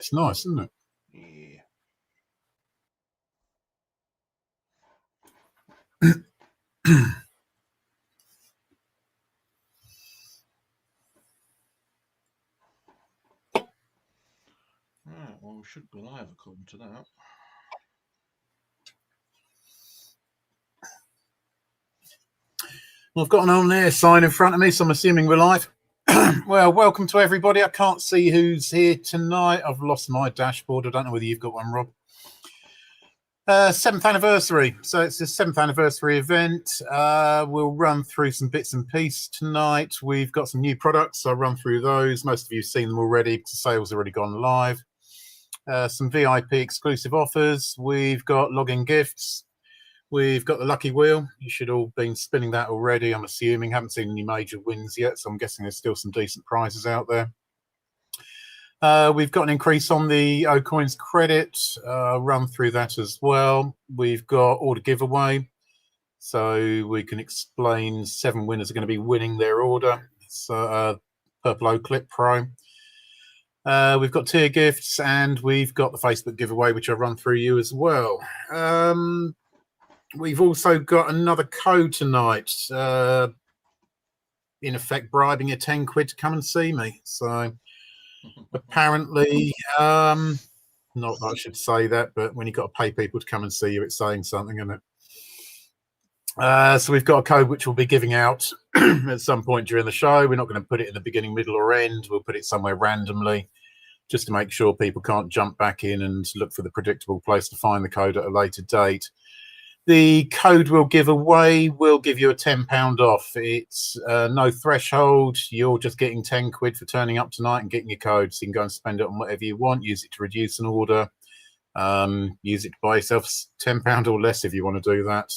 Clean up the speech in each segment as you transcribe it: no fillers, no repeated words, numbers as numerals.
It's nice, isn't it? Yeah. Right, well, we should be live according to that. Well, I've got an on-air sign in front of me, so I'm assuming we're live. Well, welcome to everybody. I can't see who's here tonight. I've lost my dashboard. I don't know whether you've got one, Rob. 7th anniversary. So it's the 7th anniversary event. We'll run through some bits and pieces tonight. We've got some new products. I'll run through those. Most of you have seen them already. The sales already gone live. Some VIP exclusive offers. We've got login gifts. We've got the lucky wheel. You should all been spinning that already, I'm assuming. Haven't seen any major wins yet, so I'm guessing there's still some decent prizes out there. We've got an increase on the O'Coins credit. Run through that as well. We've got order giveaway, so we can explain 7 winners are going to be winning their order. So Purple O Clip Pro. We've got tier gifts, and we've got the Facebook giveaway, which I'll run through you as well. We've also got another code tonight, in effect bribing you 10 quid to come and see me. So apparently, not that I should say that, but when you've got to pay people to come and see you, it's saying something, isn't it? So we've got a code which we'll be giving out at some point during the show. We're not going to put it in the beginning, middle, or end. We'll put it somewhere randomly just to make sure people can't jump back in and look for the predictable place to find the code at a later date. The code we'll give away will give you a £10 off. It's no threshold. You're just getting 10 quid for turning up tonight and getting your code. So you can go and spend it on whatever you want. Use it to reduce an order. Use it to buy yourself £10 or less if you want to do that.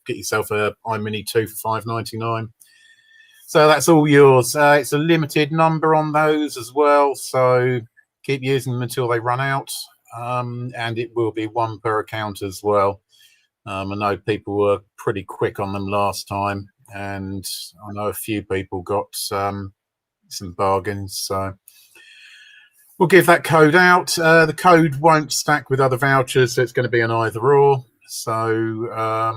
Get yourself a iMini 2 for £5.99. So that's all yours. It's a limited number on those as well. So keep using them until they run out. And it will be 1 per account as well. I know people were pretty quick on them last time, and I know a few people got some bargains. So we'll give that code out. The code won't stack with other vouchers, so it's going to be an either or. So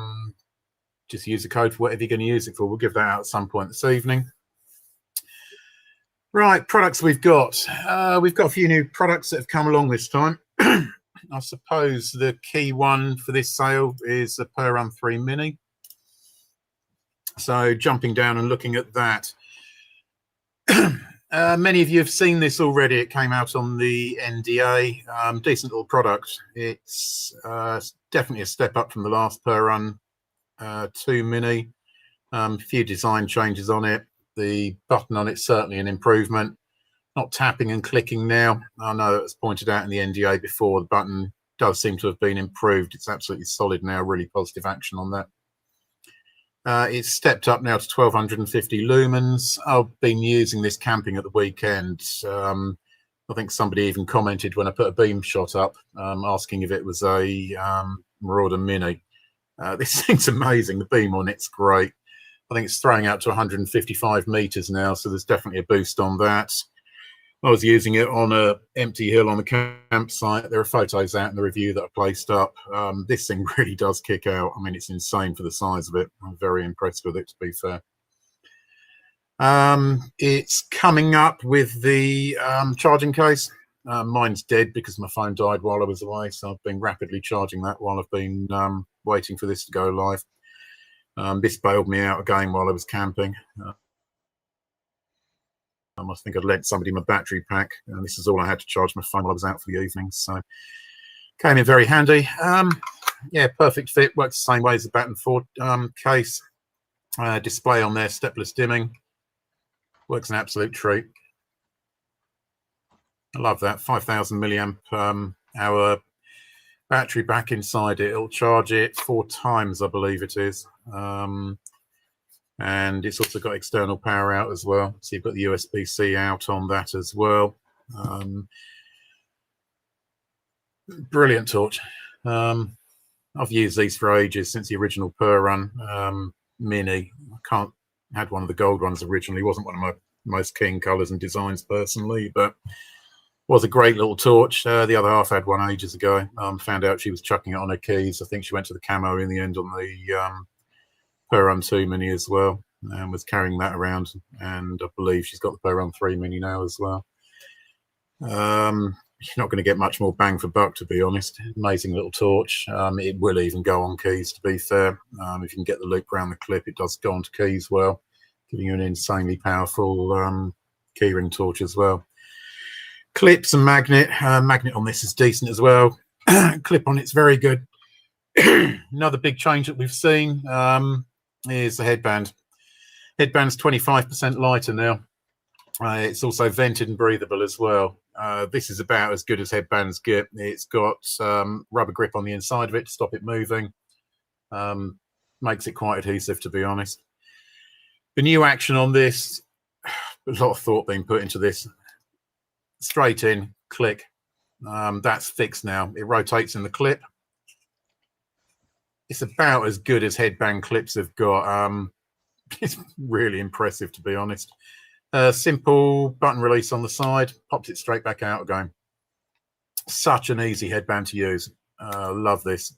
just use the code for whatever you're going to use it for. We'll give that out at some point this evening. Right, products we've got. We've got a few new products that have come along this time. I suppose the key one for this sale is the Per 3 Mini. So jumping down and looking at that. Many of you have seen this already. It came out on the NDA. Decent little product. It's definitely a step up from the last Per 2 Mini. A few design changes on it. The button on it's certainly an improvement. Not tapping and clicking now. I know it was pointed out in the NDA before. The button does seem to have been improved. It's absolutely solid now. Really positive action on that. It's stepped up now to 1250 lumens. I've been using this camping at the weekend. I think somebody even commented when I put a beam shot up, asking if it was a Marauder Mini. This thing's amazing. The beam on it's great. I think it's throwing out to 155 meters now, so there's definitely a boost on that. I was using it on a empty hill on the campsite. There are photos out in the review that I placed up. This thing really does kick out. I mean, it's insane for the size of it. I'm very impressed with it, to be fair. It's coming up with the charging case. Mine's dead because my phone died while I was away, so I've been rapidly charging that while I've been waiting for this to go live. This bailed me out again while I was camping. I think I'd lent somebody my battery pack, and this is all I had to charge my phone while I was out for the evening. So came in very handy. Yeah, perfect fit. Works the same way as the Baton 4 case. Display on there, stepless dimming. Works an absolute treat. I love that. 5,000 milliamp hour battery back inside it. It'll charge it 4 times, I believe it is. And it's also got external power out as well. So you've got the USB-C out on that as well. Brilliant torch. I've used these for ages, since the original Per Mini. I had one of the gold ones originally. It wasn't one of my most keen colours and designs personally, but Was a great little torch. The other half had one ages ago. Found out she was chucking it on her keys. I think she went to the camo in the end on the Per Run 2 Mini as well, and was carrying that around. And I believe she's got the Per Run 3 Mini now as well. You're not going to get much more bang for buck, to be honest. Amazing little torch. It will even go on keys, to be fair. If you can get the loop around the clip, it does go onto keys well, giving you an insanely powerful keyring torch as well. Clips and magnet. Magnet on this is decent as well. Clip on it's very good. Another big change that we've seen is the headband. Headband's 25% lighter now. It's also vented and breathable as well. This is about as good as headbands get. It's got rubber grip on the inside of it to stop it moving. Makes it quite adhesive, to be honest. The new action on this, a lot of thought being put into this. Straight in, click. That's fixed now. It rotates in the clip. It's about as good as headband clips have got. It's really impressive, to be honest. Simple button release on the side, pops it straight back out again. Such an easy headband to use. Love this.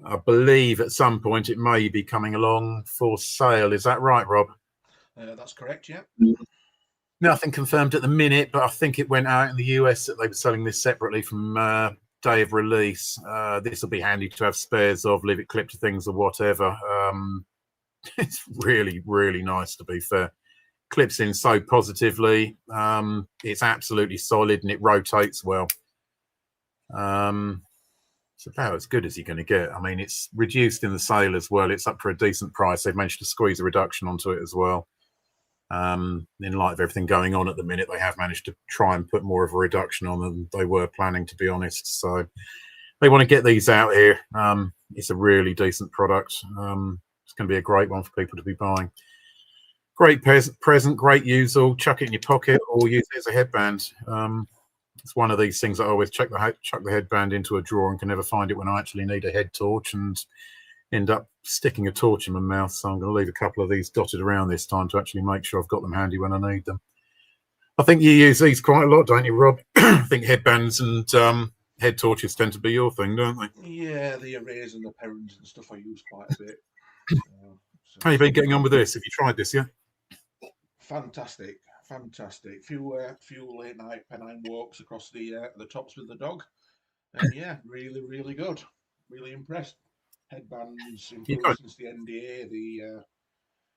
I believe at some point it may be coming along for sale. Is that right, Rob? That's correct, yeah. Nothing confirmed at the minute, but I think it went out in the US that they were selling this separately from day of release. This will be handy to have spares of, leave it clipped to things or whatever. It's really, really nice, to be fair. Clips in so positively. It's absolutely solid and it rotates well. It's about as good as you're going to get. I mean, it's reduced in the sale as well. It's up for a decent price. They've managed to squeeze a reduction onto it as well. In light of everything going on at the minute, they have managed to try and put more of a reduction on than they were planning, to be honest. So they want to get these out here. It's a really decent product. It's going to be a great one for people to be buying. Great present, great user. Chuck it in your pocket or use it as a headband. It's one of these things that I always chuck the headband into a drawer and can never find it when I actually need a head torch and end up sticking a torch in my mouth. So I'm going to leave a couple of these dotted around this time to actually make sure I've got them handy when I need them. I think you use these quite a lot, don't you, Rob? I think headbands and head torches tend to be your thing, don't they? Yeah, the arrays and the perons and stuff I use quite a bit. How you been getting on with this? Have you tried this yet? Fantastic. Few late night penine walks across the tops with the dog, and yeah, really good. Really impressed. Headbands improved since the NDA. The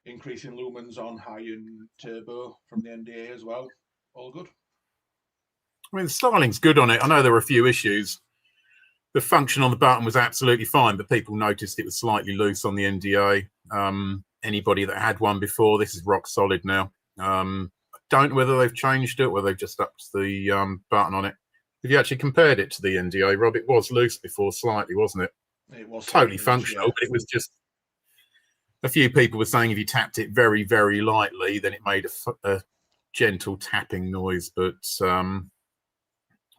increase in lumens on high and turbo from the NDA as well. All good. I mean, the styling's good on it. I know there were a few issues. The function on the button was absolutely fine, but people noticed it was slightly loose on the NDA. Anybody that had one before, this is rock solid now. Don't know whether they've changed it, whether they've just upped the button on it. Have you actually compared it to the NDA, Rob? It was loose before slightly, wasn't it? It was totally functional, but it was just a few people were saying if you tapped it very, very lightly, then it made a gentle tapping noise, but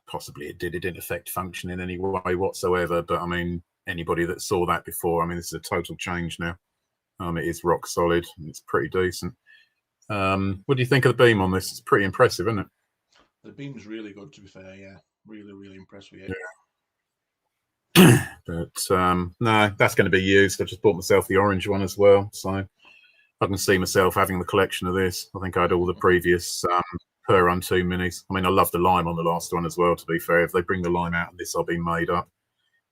possibly it didn't affect function in any way whatsoever. But I mean, anybody that saw that before, I mean, this is a total change now. It is rock solid and it's pretty decent. What do you think of the beam on this? It's pretty impressive, isn't it? The beam's really good, to be fair. Yeah, really impressed with it. Yeah. But no, that's going to be used. I just bought myself the orange one as well, so I can see myself having the collection of this. I think I had all the previous Per Run 2 minis. I mean, I love the lime on the last one as well, to be fair. If they bring the lime out and this, I'll be made up.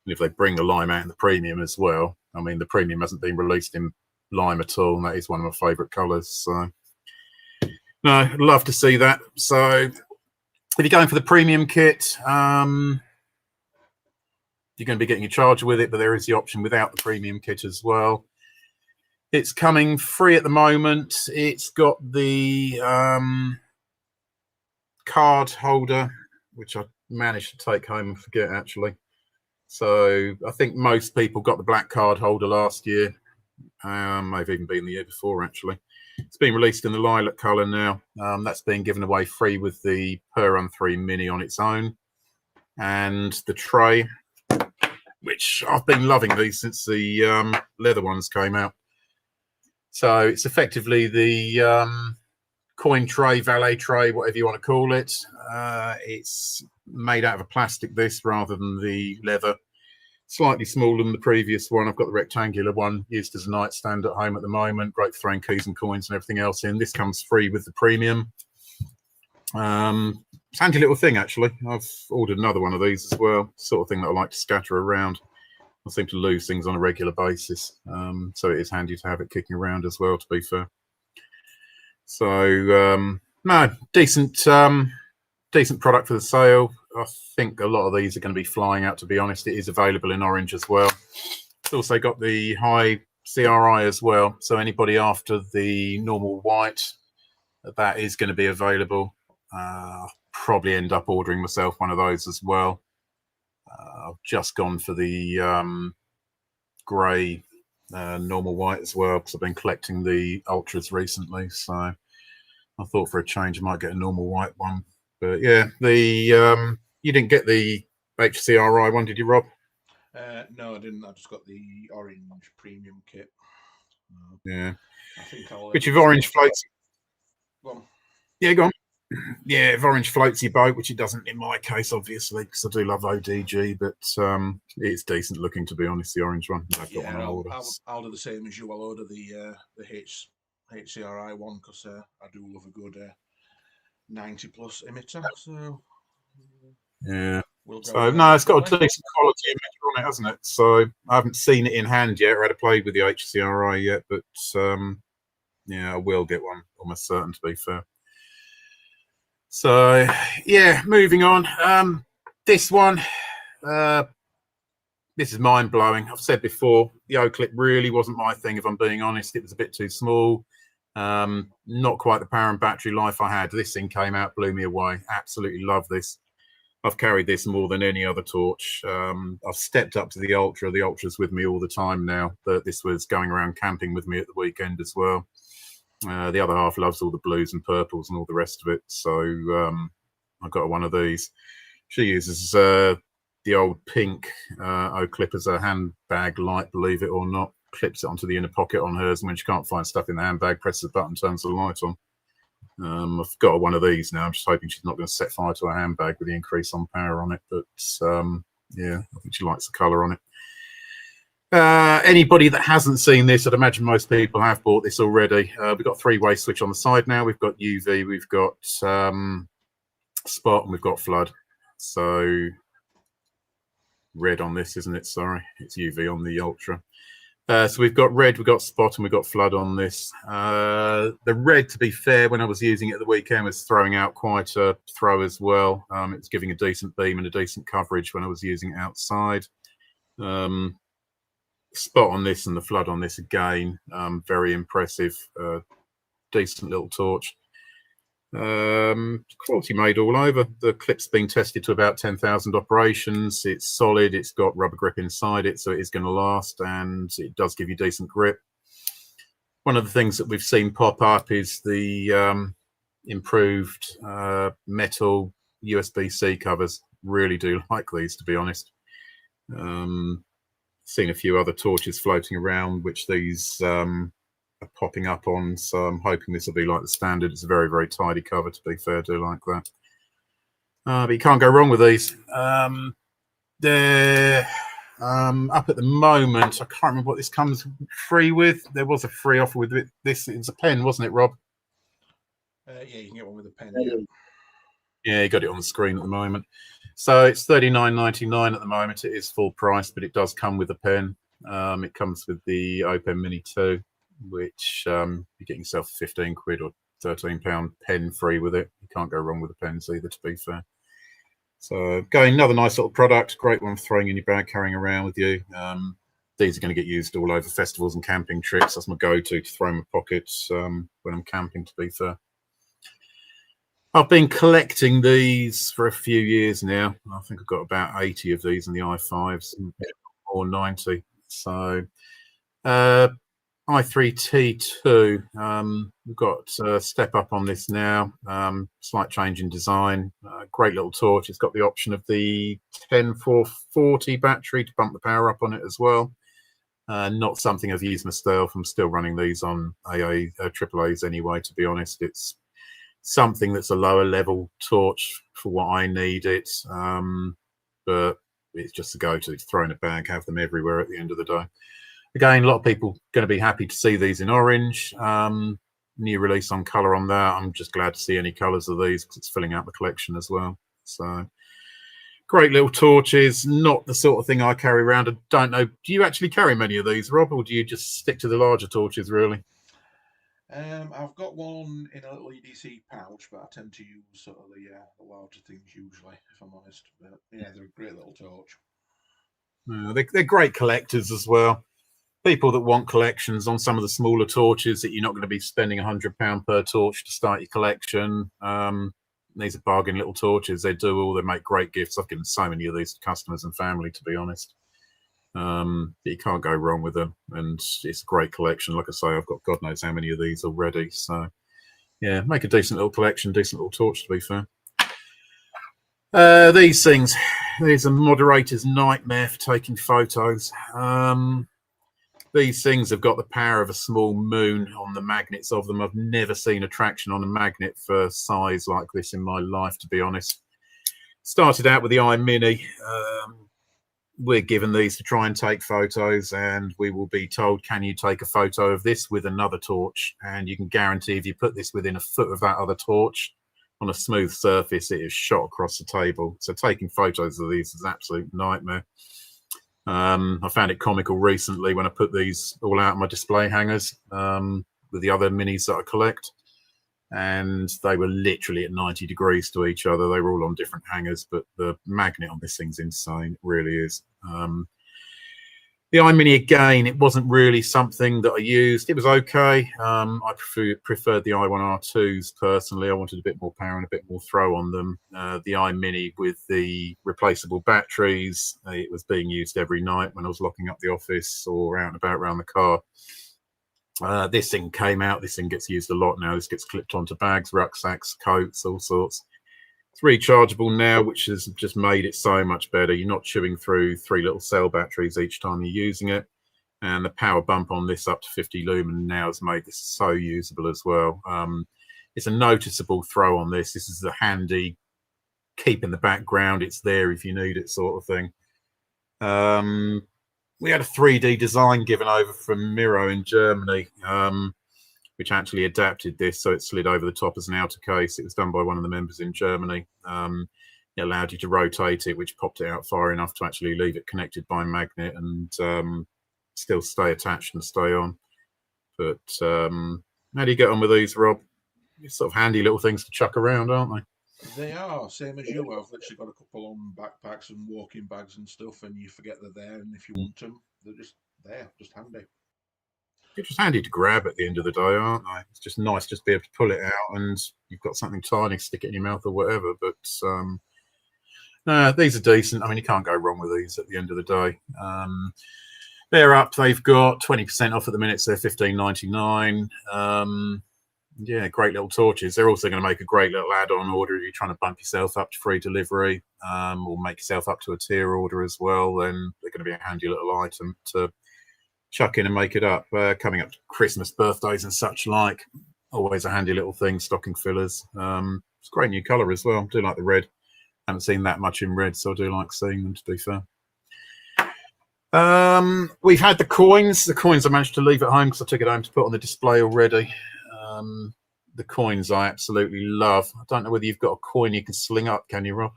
And if they bring the lime out in the premium as well, I mean, the premium hasn't been released in lime at all, and that is one of my favourite colours. So no, I'd love to see that. So if you're going for the premium kit, you're going to be getting a charger with it, but there is the option without the premium kit as well. It's coming free at the moment. It's got the card holder, which I managed to take home and forget, actually. So I think most people got the black card holder last year. Maybe even been the year before, actually. It's been released in the lilac colour now. That's being given away free with the Per Run 3 Mini on its own. And the tray, which I've been loving these since the leather ones came out. So it's effectively the coin tray, valet tray, whatever you want to call it. It's made out of a plastic, this, rather than the leather. Slightly smaller than the previous one. I've got the rectangular one used as a nightstand at home at the moment. Great for throwing keys and coins and everything else in. This comes free with the premium. It's a handy little thing, actually. I've ordered another one of these as well. Sort of thing that I like to scatter around. I seem to lose things on a regular basis. So it is handy to have it kicking around as well, to be fair. So, no, decent product for the sale. I think a lot of these are going to be flying out, to be honest. It is available in orange as well. It's also got the high CRI as well. So anybody after the normal white, that is going to be available. Probably end up ordering myself one of those as well. I've just gone for the grey normal white as well, because I've been collecting the ultras recently. So I thought for a change I might get a normal white one. But yeah, the you didn't get the HCRI one, did you, Rob? No, I didn't. I just got the orange premium kit. Yeah. I think I'll. Which if orange floats. Go on. Yeah, go on. Yeah, if orange floats your boat, which it doesn't in my case, obviously, because I do love ODG, but it's decent looking, to be honest, the orange one. I've got one on order. I'll do the same as you. I'll order the HCRI one, because I do love a good 90 plus emitter. So yeah. So no, it's got a decent quality emitter on it, hasn't it? So I haven't seen it in hand yet, or had to play with the HCRI yet, but yeah, I will get one, almost certain, to be fair. So yeah, moving on. This one, this is mind blowing. I've said before, the O-clip really wasn't my thing, if I'm being honest. It was a bit too small. Not quite the power and battery life I had. This thing came out, blew me away. Absolutely love this. I've carried this more than any other torch. I've stepped up to the Ultra. The Ultra's with me all the time now. But this was going around camping with me at the weekend as well. The other half loves all the blues and purples and all the rest of it. So I've got one of these. She uses the old pink O-clip as a handbag light, believe it or not. Clips it onto the inner pocket on hers, and when she can't find stuff in the handbag, presses the button, turns the light on. I've got one of these now. I'm just hoping she's not going to set fire to her handbag with the increase on power on it. But yeah, I think she likes the colour on it. Anybody that hasn't seen this, I'd imagine most people have bought this already. We've got a three-way switch on the side now. We've got UV, we've got spot, and we've got flood. So red on this, isn't it? Sorry, it's UV on the Ultra. So we've got red, we've got spot, and we've got flood on this. The red, to be fair, when I was using it at the weekend, was throwing out quite a throw as well. It was giving a decent beam and a decent coverage when I was using it outside. Spot on this and the flood on this again, very impressive. Decent little torch. Quality made all over. The clip's been tested to about 10,000 operations. It's solid, it's got rubber grip inside it, so it is going to last, and it does give you decent grip. One of the things that we've seen pop up is the improved metal USB-C covers. Really do like these, to be honest. Seen a few other torches floating around which these are popping up on, so I'm hoping this will be like the standard. It's a very, very tidy cover, to be fair. I do like that. But you can't go wrong with these. They're up at the moment. I can't remember what this comes free with. There was a free offer with it. This is a pen, wasn't it, Rob? Yeah, you can get one with a pen. Yeah, you got it on the screen at the moment. So it's $39.99 at the moment. It is full price, but it does come with a pen. It comes with the OPen Mini 2, which you're getting yourself a 15 quid or £13 pen free with it. You can't go wrong with the pens either, to be fair. So going, another nice little product. Great one for throwing in your bag, carrying around with you. These are going to get used all over festivals and camping trips. That's my go-to to throw in my pockets when I'm camping, to be fair. I've been collecting these for a few years now. I think I've got about 80 of these in the i5s, or 90. So i3T2, we've got a step up on this now. Slight change in design. Great little torch. It's got the option of the 10440 battery to bump the power up on it as well. Not something I've used myself. I'm still running these on AAAs anyway, to be honest. It's something that's a lower level torch for what I need it. But it's just a go-to, throw in a bag, have them everywhere at the end of the day. Again, a lot of people going to be happy to see these in orange. New release on colour on that. I'm just glad to see any colours of these because it's filling out the collection as well. So great little torches, not the sort of thing I carry around. I don't know, do you actually carry many of these, Rob, or do you just stick to the larger torches, really? I've got one in a little EDC pouch, but I tend to use sort of the larger things usually, if I'm honest. But yeah, they're a great little torch. They're great collectors as well. People that want collections on some of the smaller torches that you're not going to be spending £100 per torch to start your collection. These are bargain little torches. They make great gifts. I've given so many of these to customers and family, to be honest. You can't go wrong with them, and it's a great collection. Like I say, I've got God knows how many of these already. So yeah, make a decent little collection, decent little torch, to be fair. These things, these are moderator's nightmare for taking photos. These things have got the power of a small moon on the magnets of them. I've never seen a traction on a magnet for size like this in my life, to be honest. Started out with the iMini. We're given these to try and take photos, and we will be told, can you take a photo of this with another torch? And you can guarantee if you put this within a foot of that other torch on a smooth surface, it is shot across the table. So taking photos of these is an absolute nightmare. I found it comical recently when I put these all out on my display hangers with the other minis that I collect, and they were literally at 90 degrees to each other. They were all on different hangers, but the magnet on this thing's insane. It really is. The iMini, again, it wasn't really something that I used. It was okay. I preferred the i1R2s personally. I wanted a bit more power and a bit more throw on them. The iMini with the replaceable batteries, it was being used every night when I was locking up the office or out and about around the car. This thing came out. This thing gets used a lot now. This gets clipped onto bags, rucksacks, coats, all sorts. It's rechargeable now, which has just made it so much better. You're not chewing through 3 little cell batteries each time you're using it. And the power bump on this up to 50 lumen now has made this so usable as well. It's a noticeable throw on this. This is the handy keep in the background. It's there if you need it sort of thing. We had a 3D design given over from Miro in Germany, which actually adapted this so it slid over the top as an outer case. It was done by one of the members in Germany. It allowed you to rotate it, which popped it out far enough to actually leave it connected by magnet and still stay attached and stay on. But how do you get on with these, Rob? It's sort of handy little things to chuck around, aren't they? They are, same as you. I've literally got a couple on backpacks and walking bags and stuff, and you forget they're there, and if you want them, they're just there, just handy. They're just handy to grab at the end of the day, aren't they? It's just nice just to be able to pull it out and you've got something tiny, stick it in your mouth or whatever. But these are decent. I mean, you can't go wrong with these at the end of the day. They're up. They've got 20% off at the minute, so they're $15.99. Yeah, great little torches. They're also going to make a great little add-on order if you're trying to bump yourself up to free delivery or make yourself up to a tier order as well. Then they're going to be a handy little item to chuck in and make it up. Coming up to Christmas, birthdays and such like, always a handy little thing. Stocking fillers. It's a great new colour as well. I do like the red. Haven't seen that much in red, so I do like seeing them, to be fair. We've had the coins. The coins I managed to leave at home because I took it home to put on the display already. The coins I absolutely love. I don't know whether you've got a coin you can sling up, can you, Rob?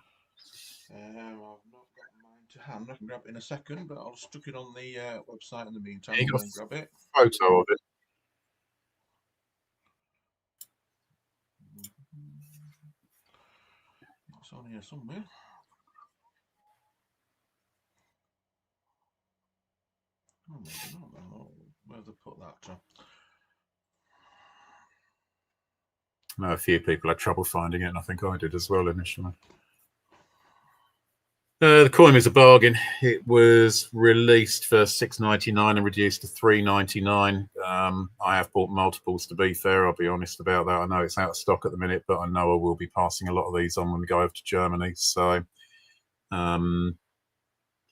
I've not got mine to hand. I can grab it in a second, but I'll stick it on the website in the meantime. You got and grab it. Photo of it. It's on here somewhere. Oh, maybe not. Where have they put that to? No, a few people had trouble finding it, and I think I did as well initially. The coin was a bargain. It was released for $6.99 and reduced to $3.99. I have bought multiples, to be fair. I'll be honest about that. I know it's out of stock at the minute, but I know I will be passing a lot of these on when we go over to Germany. So,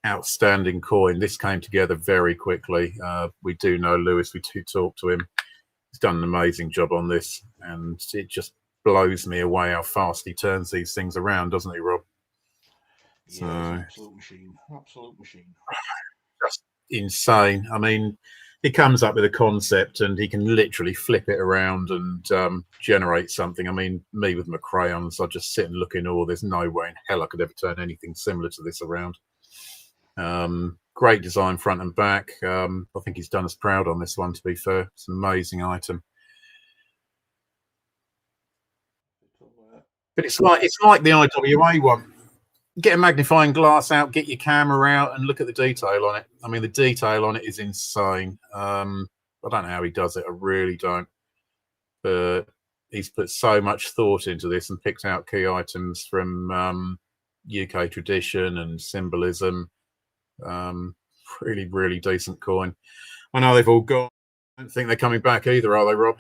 outstanding coin. This came together very quickly. We do know Lewis. We do talk to him. He's done an amazing job on this, and it just blows me away how fast he turns these things around, doesn't he, Rob? Yeah, he's an absolute machine. Absolute machine. Just insane. I mean, he comes up with a concept and he can literally flip it around and generate something. I mean, me with my crayons, I just sit and look in awe. There's no way in hell I could ever turn anything similar to this around. Great design front and back. I think he's done us proud on this one, to be fair. It's an amazing item. But it's like the IWA one. Get a magnifying glass out, get your camera out, and look at the detail on it. I mean, the detail on it is insane. I don't know how he does it. I really don't. But he's put so much thought into this and picked out key items from UK tradition and symbolism. Really, really decent coin. I know they've all gone. I don't think they're coming back either, are they, Rob?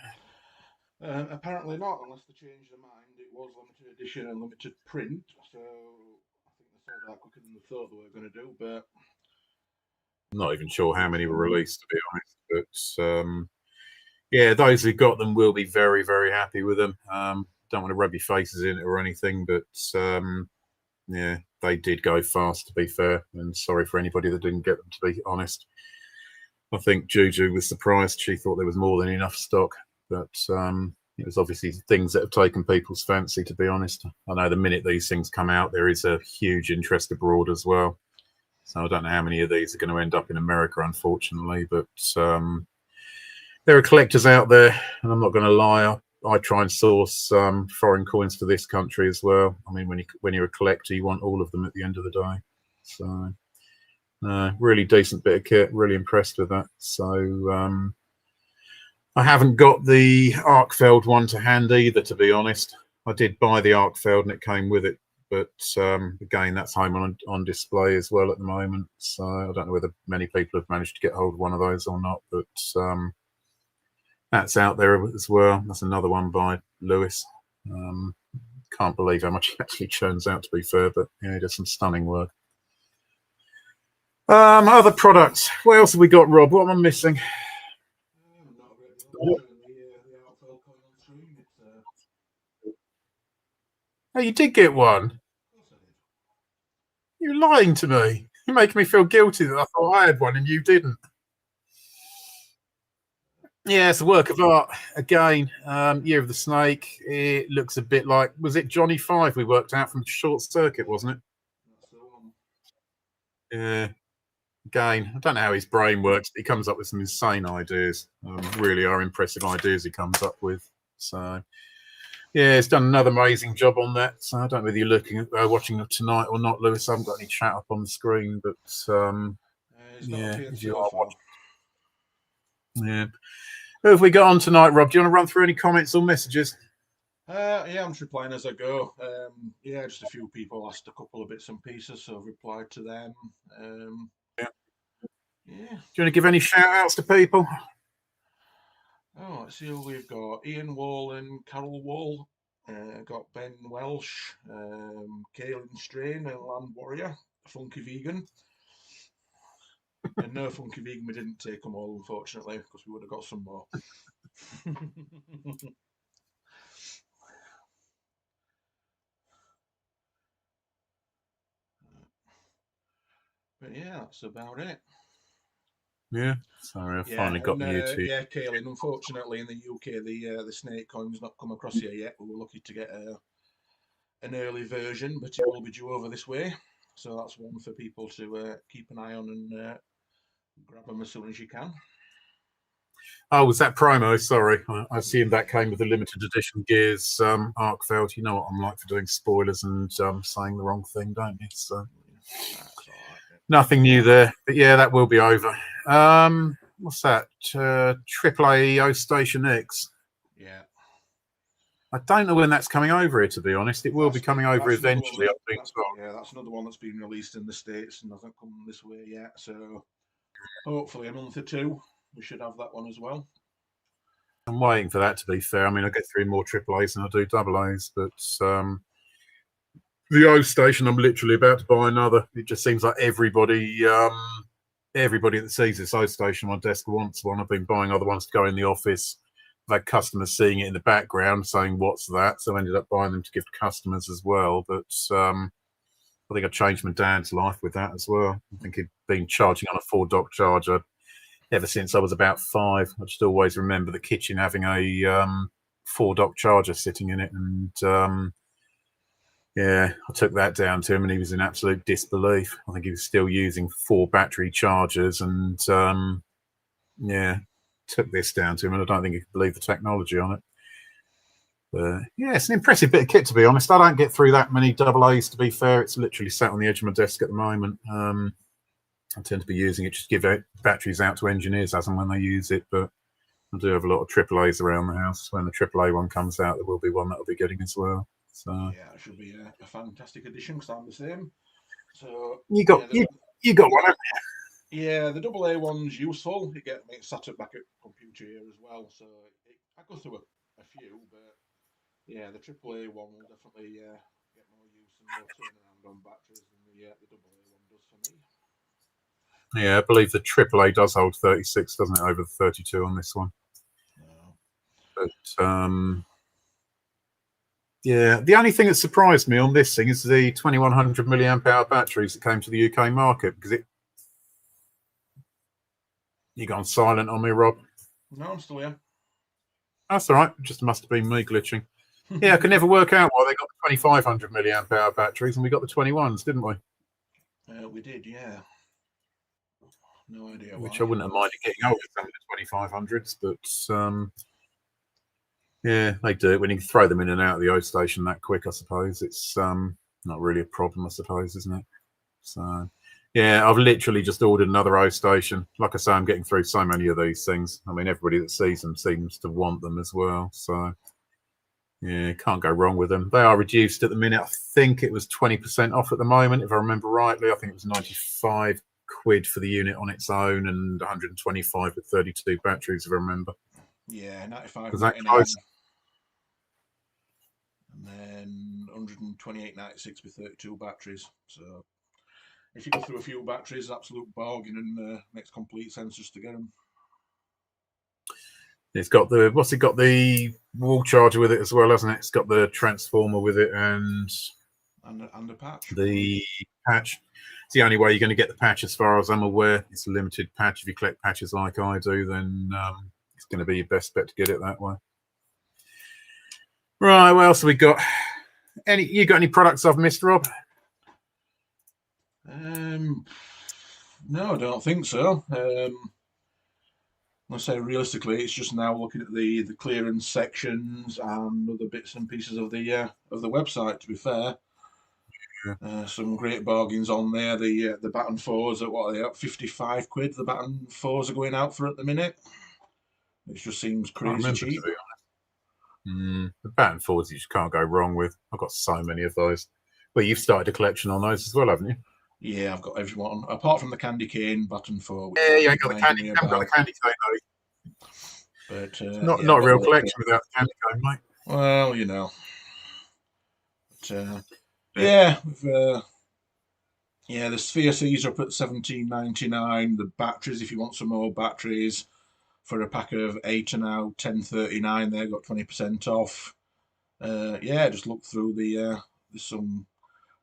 Apparently not, unless they change their mind. It was limited edition and limited print, so I think they sold out quicker than they thought they were going to do. But I'm not even sure how many were released, to be honest. But yeah, those who got them will be very, very happy with them. Don't want to rub your faces in it or anything, but yeah, they did go fast, to be fair. And sorry for anybody that didn't get them, to be honest. I think Juju was surprised. She thought there was more than enough stock, but it was obviously things that have taken people's fancy, to be honest. I know the minute these things come out, there is a huge interest abroad as well. So I don't know how many of these are going to end up in America, unfortunately, but there are collectors out there, and I'm not going to lie, I try and source foreign coins for this country as well. I mean, when you're a collector, you want all of them at the end of the day. So really decent bit of kit, really impressed with that. So I haven't got the Arkfeld one to hand either, to be honest. I did buy the Arkfeld and it came with it, but again, that's home on display as well at the moment. So I don't know whether many people have managed to get hold of one of those or not, but that's out there as well. That's another one by Lewis. Can't believe how much he actually churns out, to be fair, but yeah, he does some stunning work. Other products. What else have we got, Rob? What am I missing? Oh, you did get one. You're lying to me. You're making me feel guilty that I thought I had one and you didn't. Yeah, it's a work of art. Again, Year of the Snake. It looks a bit like, was it Johnny Five we worked out from Short Circuit, wasn't it? Yeah. Again, I don't know how his brain works, but he comes up with some insane ideas. Really are impressive ideas he comes up with. So, yeah, he's done another amazing job on that. So I don't know whether you're looking at watching it tonight or not, Lewis. I haven't got any chat up on the screen, but yeah, if you are watching. Yeah. Who have we got on tonight, Rob? Do you want to run through any comments or messages? Yeah, I'm just replying as I go. Yeah, just a few people asked a couple of bits and pieces, so I've replied to them. Yeah. Yeah. Do you want to give any shout outs to people? Oh, let's see who we've got. Ian Wall and Carol Wall. Got Ben Welsh, Kaelin Strain and Land Warrior, Funky Vegan. And no Funky Vegan, we didn't take them all, unfortunately, because we would have got some more. But yeah, that's about it. Yeah, sorry, I finally got you to. Yeah, Kaelin, unfortunately in the UK, the snake coin's not come across here yet. We were lucky to get an early version, but it will be due over this way. So that's one for people to keep an eye on and grab them as soon as you can. Oh, was that promo? Sorry, I assumed that came with the limited edition Gears Arkfeld. You know what I'm like for doing spoilers and saying the wrong thing, don't you? So nothing new there, but yeah, that will be over. What's that? AAA Station X. Yeah. I don't know when that's coming over here, to be honest. It will be coming over eventually. Yeah, that's another one that's been released in the States and hasn't come this way yet. So hopefully a month or two, we should have that one as well. I'm waiting for that, to be fair. I mean, I get through more AAAs than I do AAs, but the O Station, I'm literally about to buy another. It just seems like everybody that sees this O Station on my desk wants one. I've been buying other ones to go in the office. I've had customers seeing it in the background saying, "What's that?" So I ended up buying them to give to customers as well. But I think I changed my dad's life with that as well. I think he'd been charging on a 4-dock charger ever since I was about 5. I just always remember the kitchen having a 4-dock charger sitting in it, and yeah, I took that down to him, and he was in absolute disbelief. I think he was still using 4 battery chargers, and yeah, took this down to him, and I don't think he could believe the technology on it. Yeah, it's an impressive bit of kit, to be honest. I don't get through that many AA's, to be fair. It's literally sat on the edge of my desk at the moment. I tend to be using it just to give out batteries out to engineers as and when they use it, but I do have a lot of AAA's around the house. When the AAA one comes out, there will be one that I'll be getting as well. So yeah, it should be a fantastic addition because I'm the same. So you got you got one, haven't you? Yeah, the AA one's useful. You get me sat up back at computer here as well, so I go through a few, but yeah, the AAA one will definitely get more use and more turnaround on batteries than the AA one does for me. Yeah, I believe the AAA does hold 36, doesn't it, over the 32 on this one? No. But yeah, the only thing that surprised me on this thing is the 2100 milliamp hour batteries that came to the UK market, because you gone silent on me, Rob. No, I'm still here. That's all right. Just must have been me glitching. Yeah, I could never work out why they got the 2500 milliamp hour batteries and we got the 21s, didn't we? We did, yeah. No idea Which why. I wouldn't have minded getting over some of the 2500s, but yeah, they do it when you can throw them in and out of the O station that quick. I suppose it's not really a problem, I suppose, isn't it? So yeah, I've literally just ordered another O station. Like I say, I'm getting through so many of these things. I mean, everybody that sees them seems to want them as well. So yeah, can't go wrong with them. They are reduced at the minute. I think it was 20% off at the moment, if I remember rightly. I think it was 95 quid for the unit on its own and 125 with 32 batteries, if I remember. Yeah, 95.99. Was that close? And then 128.96 with 32 batteries. So if you go through a few batteries, absolute bargain, and makes complete sense just to get them. It's got the what's it got the wall charger with it as well, hasn't it? It's got the transformer with it and the patch. The patch. It's the only way you're going to get the patch, as far as I'm aware. It's a limited patch. If you collect patches like I do, then it's going to be your best bet to get it that way. Right, what else have we got? You got any products I've missed, Rob? No, I don't think so. I say realistically, it's just now looking at the clearance sections and other bits and pieces of the website. To be fair, some great bargains on there. The baton fours at what are they at? 55 quid. The baton fours are going out for at the minute. It just seems crazy cheap. The baton fours you just can't go wrong with. I've got so many of those. Well, you've started a collection on those as well, haven't you? Yeah, I've got everyone apart from the candy cane baton four. Yeah, you ain't got the candy. You haven't got the candy cane though. But not a real collection without the candy cane, mate. Well, you know. But, yeah, the Sphere C's are up at $17.99. The batteries, if you want some more batteries, for a pack of 8 are now $10.39. They've got 20% off. Yeah, just look through there's some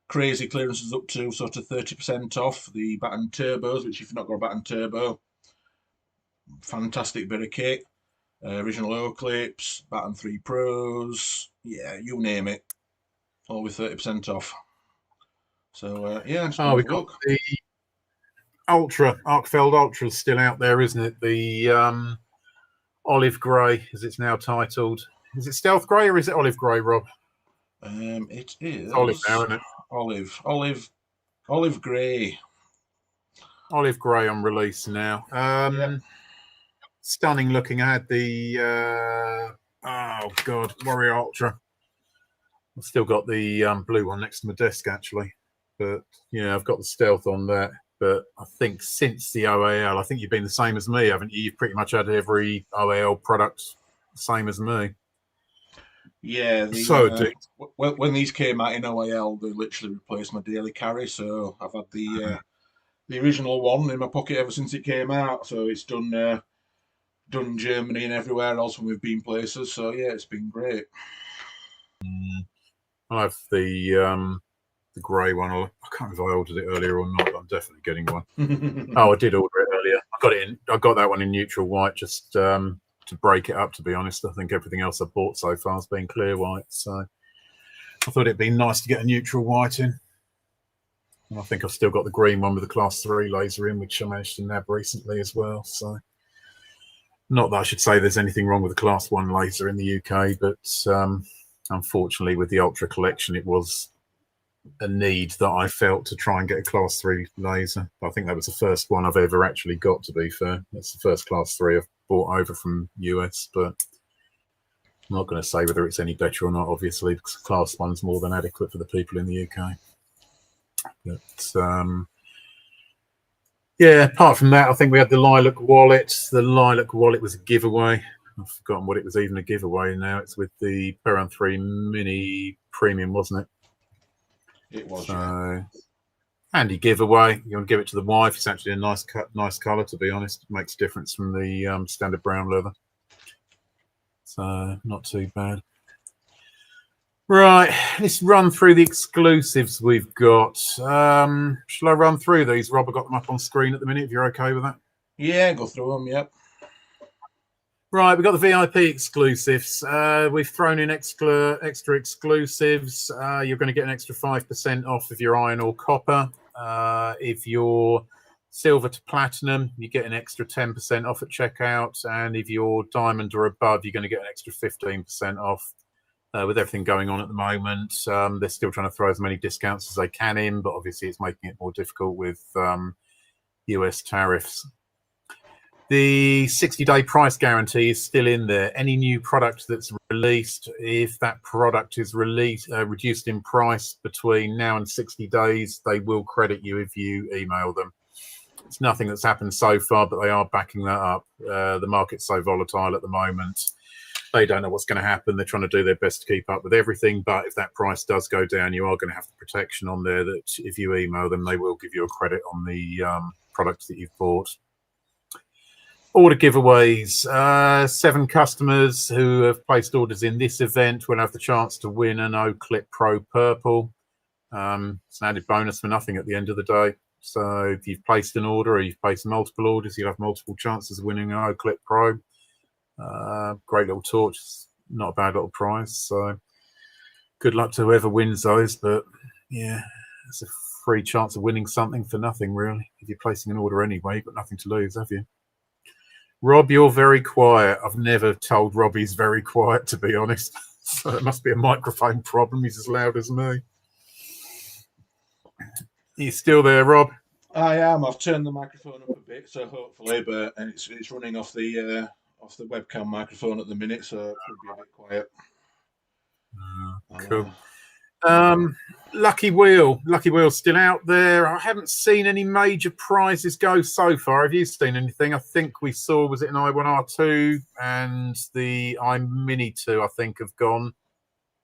crazy clearances up to sort of 30% off. The baton turbos, which if you've not got a baton turbo, fantastic bit of kit. Original O clips, baton 3 Pros, yeah, you name it, all with 30% off. So yeah, just we've got the Ultra, Arkfeld Ultra's still out there, isn't it? The olive grey, as it's now titled. Is it stealth grey or is it olive grey, Rob? It is olive now, isn't it? Olive grey. Olive grey on release now. Yep. Stunning looking. I had the oh god, Warrior Ultra. I've still got the blue one next to my desk actually, but yeah, I've got the stealth on that. But I think since the OAL, I think you've been the same as me, haven't you? You've pretty much had every OAL product the same as me. Yeah, when these came out in OAL, they literally replaced my daily carry. So I've had the original one in my pocket ever since it came out. So it's done done Germany and everywhere else when we've been places. So yeah, it's been great. I have the grey one. I can't remember if I ordered it earlier or not, but I'm definitely getting one. Oh, I did order it earlier. I got that one in neutral white just to break it up, to be honest. I think everything else I've bought so far has been clear white, so I thought it'd be nice to get a neutral white in. And I think I've still got the green one with the Class 3 laser in, which I managed to nab recently as well. So, not that I should say there's anything wrong with the Class 1 laser in the UK, but unfortunately with the Ultra collection, it was a need that I felt to try and get a Class 3 laser. I think that was the first one I've ever actually got, to be fair. That's the first Class 3 I've bought over from US, but I'm not going to say whether it's any better or not, obviously, because Class 1's more than adequate for the people in the UK. But yeah, apart from that, I think we had the Lilac wallet. The Lilac wallet was a giveaway. I've forgotten what it was even a giveaway now. It's with the Peron 3 Mini Premium, wasn't it? It was. So, yeah. Handy giveaway. You want to give it to the wife. It's actually a nice colour, to be honest. It makes a difference from the standard brown leather. So, not too bad. Right, let's run through the exclusives we've got. Shall I run through these, Rob? I've got them up on screen at the minute, if you're okay with that. Yeah, go through them, yep. Right, we've got the VIP exclusives. We've thrown in extra exclusives. You're going to get an extra 5% off if you're iron or copper. If you're silver to platinum, you get an extra 10% off at checkout. And if you're diamond or above, you're going to get an extra 15% off. With everything going on at the moment, they're still trying to throw as many discounts as they can in, but obviously it's making it more difficult with US tariffs. The 60-day price guarantee is still in there. Any new product that's released, if that product is reduced in price between now and 60 days, they will credit you if you email them. It's nothing that's happened so far, but they are backing that up. The market's so volatile at the moment. They don't know what's going to happen. They're trying to do their best to keep up with everything. But if that price does go down, you are going to have the protection on there that if you email them, they will give you a credit on the products that you've bought. Order giveaways. 7 customers who have placed orders in this event will have the chance to win an O-Clip Pro Purple. It's an added bonus for nothing at the end of the day. So if you've placed an order or you've placed multiple orders, you'll have multiple chances of winning an O-Clip Pro. Great little torch, not a bad little prize. So good luck to whoever wins those. But yeah, it's a free chance of winning something for nothing, really. If you're placing an order anyway, you've got nothing to lose, have you? Rob, you're very quiet. I've never told Rob he's very quiet, to be honest. So it must be a microphone problem. He's as loud as me. You still there, Rob? I am. I've turned the microphone up a bit, so hopefully, but it's running off the webcam microphone at the minute, so it could be a bit quiet. Cool. Lucky Wheel's still out there. I haven't seen any major prizes go so far. Have you seen anything? I think we saw, was it an i1R2 and the iMini 2, I think, have gone.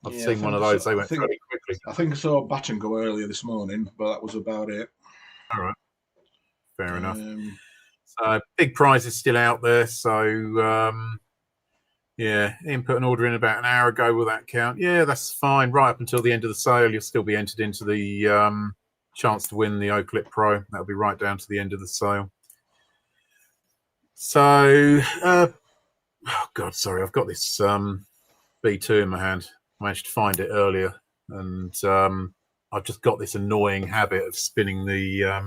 I've seen one of those. They went fairly quickly. I think I saw Baton go earlier this morning, but that was about it. All right. Fair enough. So big prize is still out there. So yeah, input an order in about an hour ago. Will that count? Yeah, that's fine. Right up until the end of the sale, you'll still be entered into the chance to win the O-Clip Pro. That'll be right down to the end of the sale. So, oh God, sorry, I've got this B2 in my hand. I managed to find it earlier, and I've just got this annoying habit of spinning the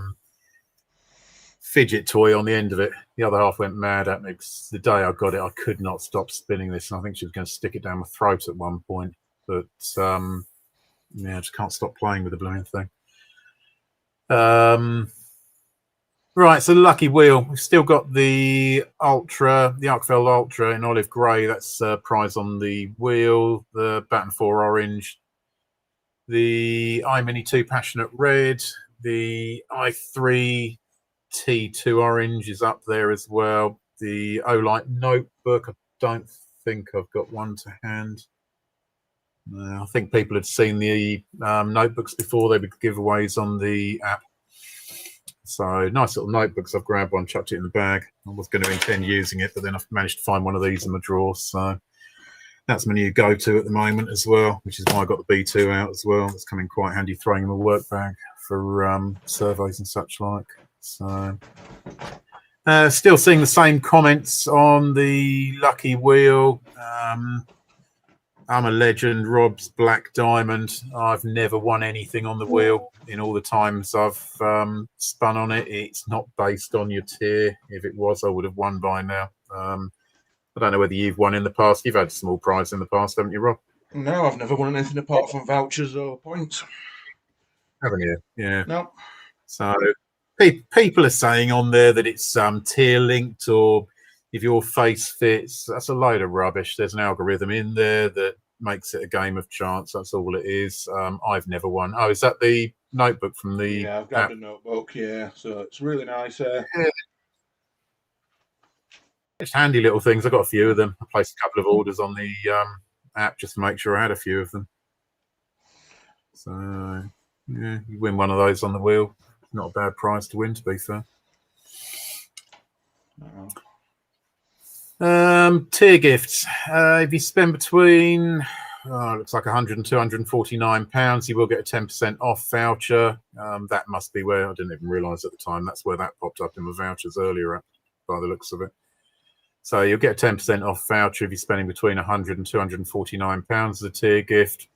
fidget toy on the end of it. The other half went mad at me because the day I got it, I could not stop spinning this, and I think she was going to stick it down my throat at one point. But yeah, I just can't stop playing with the blooming thing. Right, so the Lucky Wheel. We've still got the Ultra, the Arkfeld Ultra in olive grey. That's prize on the wheel. The Baton 4 orange. The iMini 2 Passionate Red. The i3 T2 orange is up there as well. The Olight notebook. I don't think I've got one to hand. I think people had seen the notebooks before. They were giveaways on the app. So nice little notebooks. I've grabbed one, chucked it in the bag. I was going to intend using it, but then I've managed to find one of these in my drawer. So that's my new go-to at the moment as well, which is why I got the B2 out as well. It's coming quite handy throwing in my work bag for surveys and such like. So still seeing the same comments on the lucky wheel. I'm a legend. Rob's Black Diamond. I've never won anything on the wheel in all the times I've spun on it. It's not based on your tier. If it was, I would have won by now. I don't know whether you've won in the past. You've had a small prize in the past, haven't you, Rob? No, I've never won anything apart from vouchers or points. Haven't you? Yeah. No. So people are saying on there that it's tier linked, or if your face fits. That's a load of rubbish. There's an algorithm in there that makes it a game of chance. That's all it is. I've never won. Oh, is that the notebook from the Yeah, I've grabbed a notebook, yeah. So it's really nice. Yeah. It's handy little things. I got a few of them. I placed a couple of orders on the app just to make sure I had a few of them. So yeah, you win one of those on the wheel. Not a bad prize to win, to be fair. Tier gifts. If you spend between, looks like 100 and 249 pounds, you will get a 10% off voucher. That must be where, I didn't even realise at the time, that's where that popped up in my vouchers earlier, by the looks of it. So you'll get a 10% off voucher if you're spending between 100 and 249 pounds as a tier gift.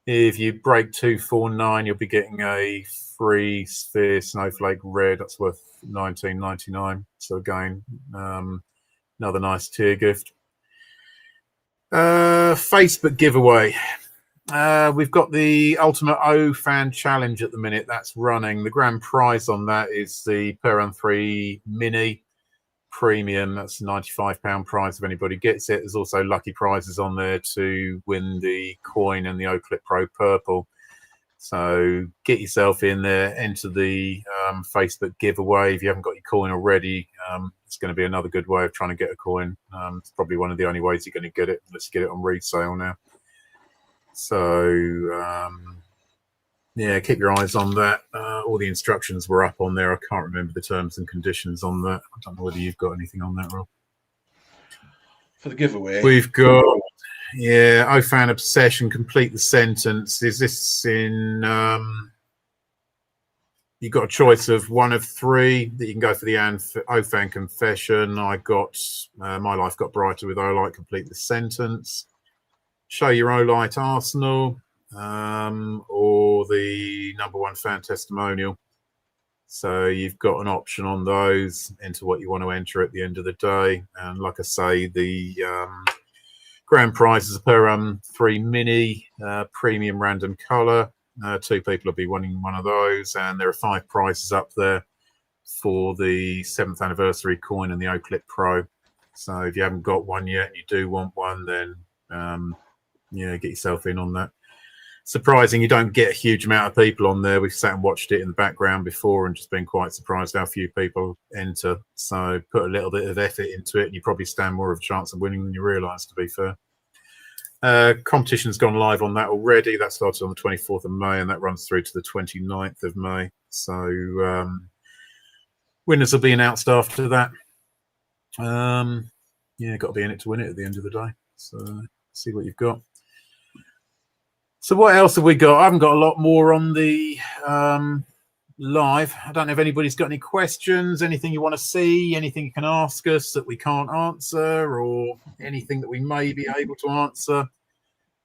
If you break 249, you'll be getting a free Sphere Snowflake Red. That's worth $19.99. So again, another nice tier gift. Facebook giveaway. We've got the Ultimate O Fan Challenge at the minute. That's running. The grand prize on that is the Per 3 Mini Premium. That's a £95 prize if anybody gets it. There's also lucky prizes on there to win the coin and the O-Clip Pro Purple. So get yourself in there, enter the Facebook giveaway. If you haven't got your coin already, it's going to be another good way of trying to get a coin. It's probably one of the only ways you're going to get it. Let's get it on resale now. So yeah, keep your eyes on that. All the instructions were up on there. I can't remember the terms and conditions on that. I don't know whether you've got anything on that, Rob. For the giveaway, we've got, yeah, OFAN Obsession, complete the sentence. Is this in, you've got a choice of one of three that you can go for the OFAN Confession. I got, my life got brighter with Olight, complete the sentence. Show your Olight Arsenal. Or the #1 fan testimonial. So you've got an option on those. Enter what you want to enter at the end of the day. And like I say, the grand prize is a Per 3 Mini Premium Random Color. 2 people will be winning one of those, and there are 5 prizes up there for the 7th anniversary coin and the O-Clip Pro. So if you haven't got one yet and you do want one, then yeah, get yourself in on that. Surprising you don't get a huge amount of people on there. We've sat and watched it in the background before and just been quite surprised how few people enter. So put a little bit of effort into it and you probably stand more of a chance of winning than you realise, to be fair. Competition's gone live on that already. That started on the 24th of May and that runs through to the 29th of May. So winners will be announced after that. Yeah, got to be in it to win it at the end of the day. So see what you've got. So what else have we got? I haven't got a lot more on the live. I don't know if anybody's got any questions, anything you want to see, anything you can ask us that we can't answer, or anything that we may be able to answer.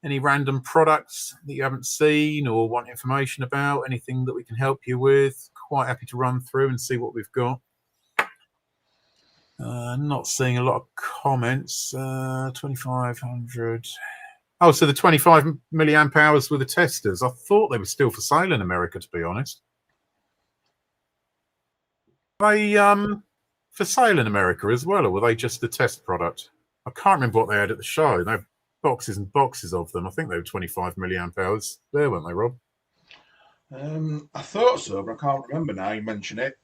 Any random products that you haven't seen or want information about, anything that we can help you with. Quite happy to run through and see what we've got. Not seeing a lot of comments. 2,500. Oh, so the 25 milliamp hours were the testers. I thought they were still for sale in America, to be honest. Are they for sale in America as well, or were they just the test product? I can't remember what they had at the show. They have boxes and boxes of them. I think they were 25 milliamp hours there, weren't they, Rob? I thought so, but I can't remember now. You mention it,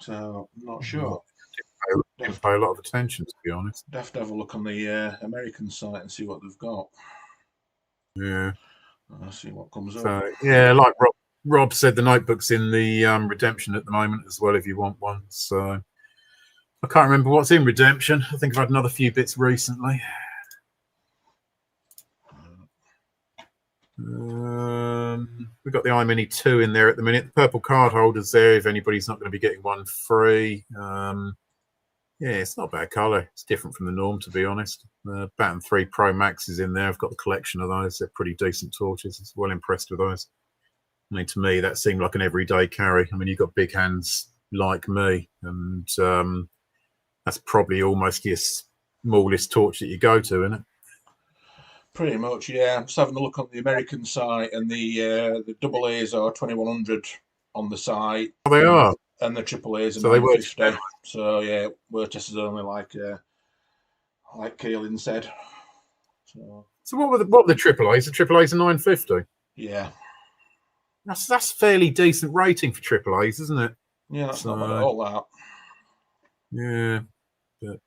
so I'm not sure. Didn't pay a lot of attention, to be honest. I'd have to have a look on the American site and see what they've got. Yeah. I'll see what comes up. So, yeah, like Rob Rob said the notebook's in the redemption at the moment as well, if you want one. So I can't remember what's in redemption. I think I've had another few bits recently. We've got the iMini 2 in there at the minute. The purple card holders there, if anybody's not going to be getting one free. Yeah, it's not a bad colour. It's different from the norm, to be honest. Baton 3 Pro Max is in there. I've got the collection of those. They're pretty decent torches. I was well impressed with those. I mean, to me, that seemed like an everyday carry. I mean, you've got big hands like me, and that's probably almost your smallest torch that you go to, isn't it? Pretty much, yeah. I'm just having a look on the American site, and the double A's are 2100 on the site. Oh, they are, and the triple A's are so they were 950. So yeah, Wurtis is only like Kaelin said. So what were the triple A's? The triple A's are 950. Yeah, that's fairly decent rating for triple A's, isn't it? Yeah, that's not bad at all. That. Yeah. But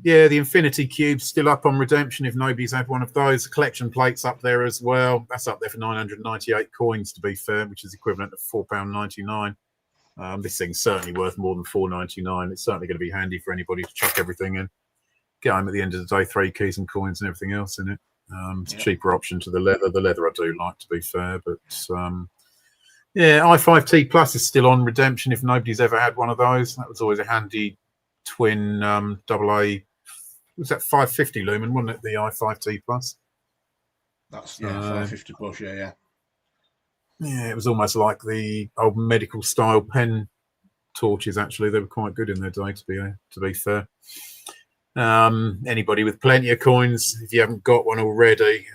yeah, the Infinity Cube's still up on redemption if nobody's had one of those. The collection plate's up there as well. That's up there for 998 coins, to be fair, which is equivalent to £4.99. This thing's certainly worth more than £4.99. It's certainly going to be handy for anybody to chuck everything in. Get home at the end of the day, 3 keys and coins and everything else in it. It's a cheaper option to the leather. The leather I do like, to be fair, but yeah, i5T Plus is still on redemption if nobody's ever had one of those. That was always a handy twin AA. Was that 550 lumen, wasn't it? The i5T Plus. That's 550 plus. Yeah. Yeah, it was almost like the old medical style pen torches. Actually, they were quite good in their day, to be fair. Anybody with plenty of coins, if you haven't got one already,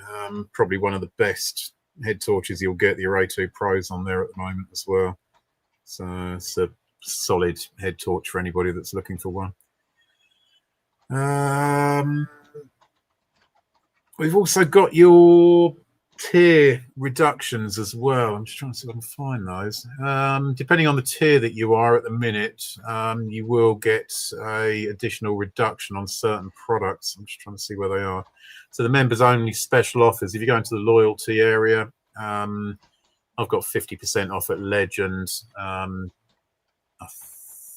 probably one of the best head torches you'll get. The Array 2 Pros on there at the moment as well. So it's a solid head torch for anybody that's looking for one. We've also got your tier reductions as well. I'm just trying to see if I can find those. Depending on the tier that you are at the minute, you will get a additional reduction on certain products. I'm just trying to see where they are. So the members only special offers, if you go into the loyalty area, I've got 50% off at Legend. I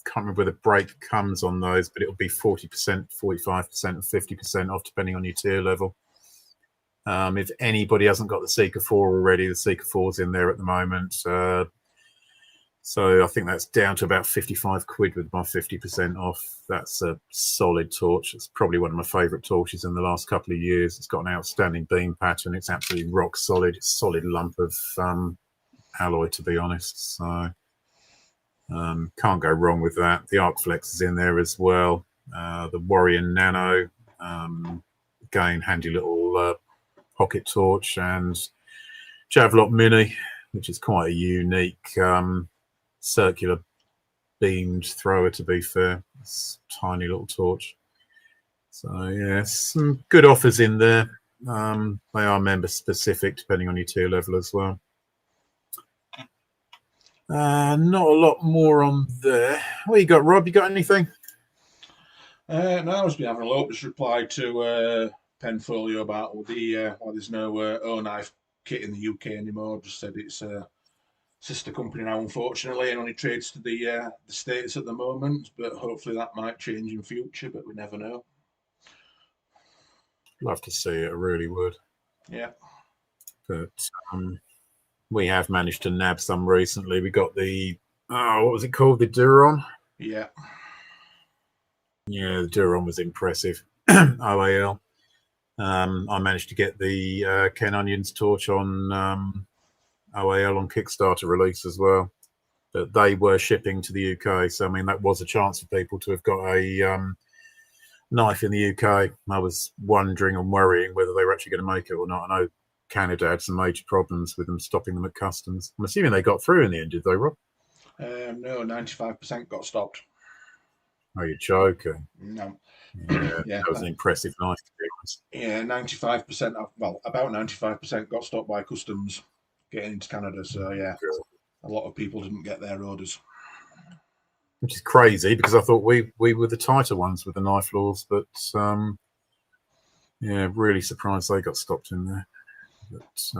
can't remember where the break comes on those, but it'll be 40%, 45%, and 50% off depending on your tier level. If anybody hasn't got the Seeker 4 already, the Seeker 4's in there at the moment. So I think that's down to about 55 quid with my 50% off. That's a solid torch. It's probably one of my favourite torches in the last couple of years. It's got an outstanding beam pattern. It's absolutely rock solid. It's a solid lump of alloy, to be honest. So can't go wrong with that. The Arc Flex is in there as well. The Warrior Nano, again, handy little pocket torch, and Javelot Mini, which is quite a unique circular beamed thrower, to be fair. It's a tiny little torch. So yeah, some good offers in there. They are member specific depending on your tier level as well. Not a lot more on there. What you got, Rob? You got anything? No, I was been having a look. Just replied to Penfolio about why there's no O-knife kit in the UK anymore. Just said it's a sister company now, unfortunately, and only trades to the States at the moment. But hopefully that might change in future, but we never know. Love to see it. I really would. Yeah. But we have managed to nab some recently. We got the what was it called? The Duron. Yeah. Yeah, the Duron was impressive. OAL. I managed to get the Ken Onions torch on OAL on Kickstarter release as well. But they were shipping to the UK, so I mean that was a chance for people to have got a knife in the UK. I was wondering and worrying whether they were actually going to make it or not. I know Canada had some major problems with them stopping them at customs. I'm assuming they got through in the end, did they, Rob? No, 95% got stopped. Oh, you're joking. No. Yeah, that was an impressive knife, to be honest. Yeah, 95%, well, about 95% got stopped by customs getting into Canada. So, yeah, a lot of people didn't get their orders. Which is crazy, because I thought we were the tighter ones with the knife laws, but yeah, really surprised they got stopped in there. But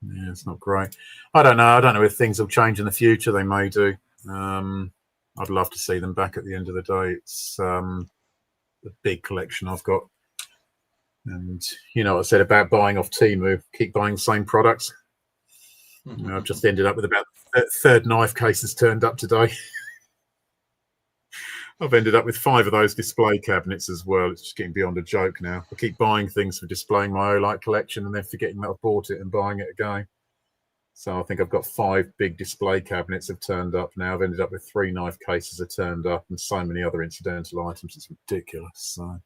Yeah, it's not great. I don't know. I don't know if things will change in the future. They may do. I'd love to see them back at the end of the day. It's a big collection I've got. And you know what I said about buying off Temu, keep buying the same products. You know, I've just ended up with about third knife cases turned up today. I've ended up with 5 of those display cabinets as well. It's just getting beyond a joke now. I keep buying things for displaying my Olight collection and then forgetting that I've bought it and buying it again. So I think I've got 5 big display cabinets have turned up now. I've ended up with 3 knife cases have turned up and so many other incidental items. It's ridiculous. So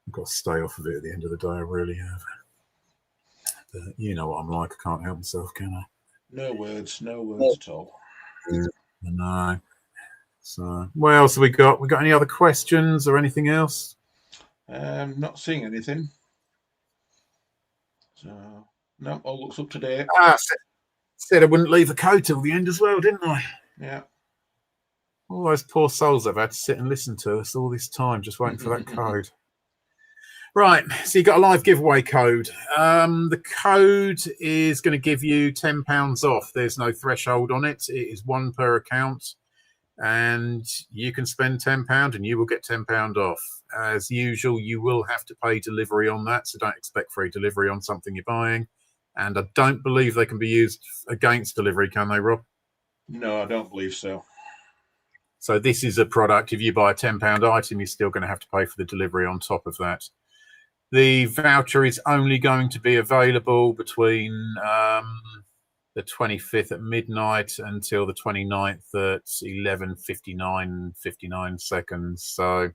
I've got to stay off of it at the end of the day. I really have. But you know what I'm like. I can't help myself, can I? No words at all. Yeah, I know. So what else have we got? We got any other questions or anything else? Not seeing anything. So no, all looks up to date. Said I wouldn't leave the code till the end as well, didn't I? Yeah. All those poor souls have had to sit and listen to us all this time just waiting for that code. Right, so you got a live giveaway code. The code is going to give you £10 off. There's no threshold on it. It is 1 per account. And you can spend £10 and you will get £10 off. As usual, you will have to pay delivery on that, so don't expect free delivery on something you're buying. And I don't believe they can be used against delivery, can they, Rob? No, I don't believe so. So this is a product, if you buy a £10 item, you're still going to have to pay for the delivery on top of that. The voucher is only going to be available between the 25th at midnight until the 29th at 11:59 seconds. So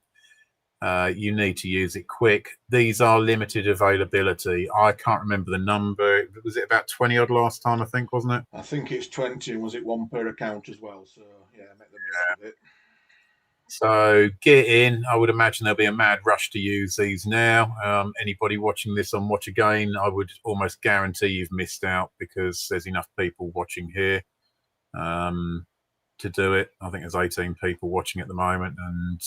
you need to use it quick. These are limited availability. I can't remember the number. Was it about 20 odd last time, I think, wasn't it? I think it's 20. Was it 1 per account as well? So yeah, make the most of it. So get in. I would imagine there'll be a mad rush to use these now. Anybody watching this on Watch Again, I would almost guarantee you've missed out because there's enough people watching here to do it. I think there's 18 people watching at the moment. And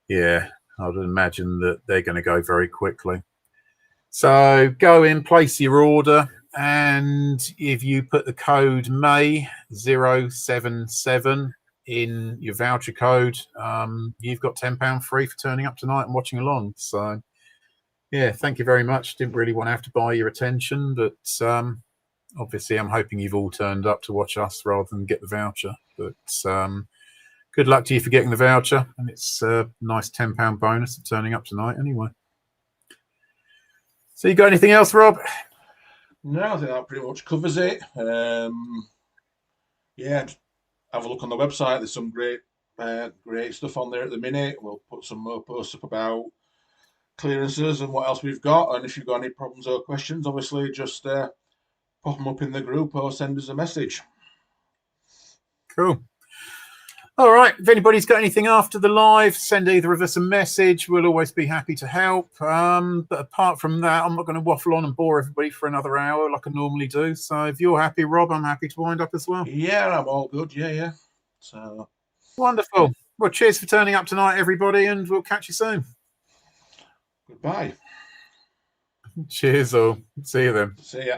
yeah, I would imagine that they're going to go very quickly. So go in, place your order. And if you put the code May077 in your voucher code, you've got £10 free for turning up tonight and watching along. So yeah, thank you very much. Didn't really want to have to buy your attention, but obviously I'm hoping you've all turned up to watch us rather than get the voucher. But good luck to you for getting the voucher, and it's a nice £10 bonus for turning up tonight anyway. So you got anything else, Rob? No, I think that pretty much covers it. Yeah, have a look on the website. There's some great stuff on there at the minute. We'll put some more posts up about clearances and what else we've got. And if you've got any problems or questions, obviously just pop them up in the group or send us a message. Cool. All right. If anybody's got anything after the live, send either of us a message. We'll always be happy to help. But apart from that, I'm not going to waffle on and bore everybody for another hour like I normally do. So if you're happy, Rob, I'm happy to wind up as well. Yeah, I'm all good. Yeah. So wonderful. Well, cheers for turning up tonight, everybody, and we'll catch you soon. Goodbye. Cheers all. See you then. See ya.